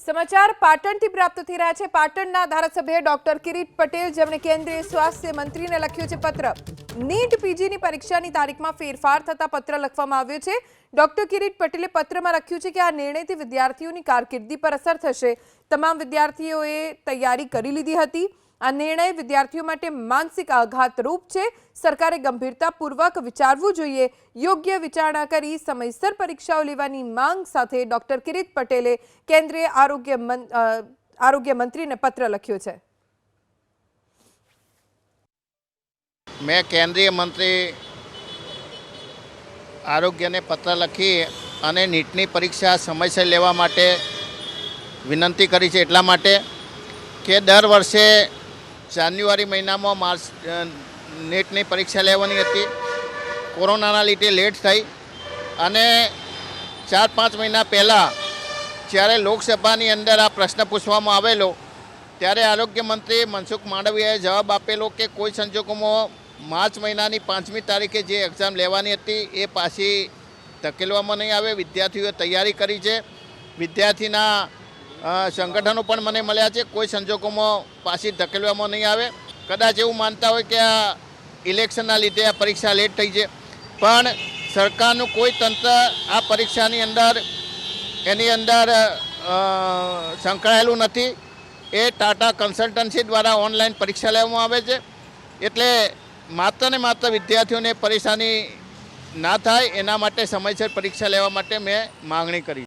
સમાચાર પાટણથી પ્રાપ્ત થઈ રહ્યા છે। પાટણના ધારાસભ્ય ડોક્ટર કિરીટ પટેલ જેમણે કેન્દ્રીય સ્વાસ્થ્ય મંત્રીને લખ્યું છે પત્ર। નીટ પીજીની પરીક્ષાની તારીખમાં ફેરફાર થતા પત્ર લખવામાં આવ્યો છે। ડોક્ટર કિરીટ પટેલે પત્રમાં લખ્યું છે કે આ નિર્ણયથી વિદ્યાર્થીઓની કારકિર્દી પર અસર થશે। તમામ વિદ્યાર્થીઓએ તૈયારી કરી લીધી હતી। આ નિર્ણય વિદ્યાર્થીઓ માટે માનસિક આઘાતરૂપ છે। સરકારે ગંભીરતાપૂર્વક વિચારવું જોઈએ। યોગ્ય વિચારણા કરી સમયસર પરીક્ષાઓ લેવાની માંગ સાથે ડોક્ટર કિરીટ પટેલે કેન્દ્રીય આરોગ્ય મંત્રીને પત્ર લખ્યો છે। मैं केंद्रीय मंत्री आरोग्य ने पत्र लखी અને નીટની પરીક્ષા સમયસર લેવા માટે વિનંતી કરી છે। એટલા માટે કે દર વર્ષે જાન્યુઆરી મહિનામાં નીટની પરીક્ષા લેવાની હતી। કોરોનાના લીધે લેટ થઈ અને 4-5 મહિના પહેલાં જ્યારે લોકસભાની અંદર આ પ્રશ્ન પૂછવામાં આવેલો ત્યારે આરોગ્ય મંત્રી મનસુખ માંડવિયાએ જવાબ આપેલો કે કોઈ સંજોગોમાં માર્ચ મહિનાની 5મી તારીખે જે એક્ઝામ લેવાની હતી એ પાછી ધકેલવામાં નહીં આવે। વિદ્યાર્થીઓએ તૈયારી કરી છે। વિદ્યાર્થીના સંગઠનો પણ મને મળ્યા છે। કોઈ સંજોગોમાં પાછી ધકેલવામાં નહીં આવે। કદાચ એવું માનતા હોય કે આ ઇલેક્શનના લીધે આ પરીક્ષા લેટ થઈ છે, પણ સરકારનું કોઈ તંત્ર આ પરીક્ષાની અંદર સંકળાયેલું નથી। એ ટાટા કન્સલ્ટન્સી દ્વારા ઓનલાઈન પરીક્ષા લેવામાં આવે છે। એટલે માત્ર ને માત્ર વિદ્યાર્થીઓને પરેશાની ના થાય એના માટે સમયસર પરીક્ષા લેવા માટે મેં માંગણી કરી।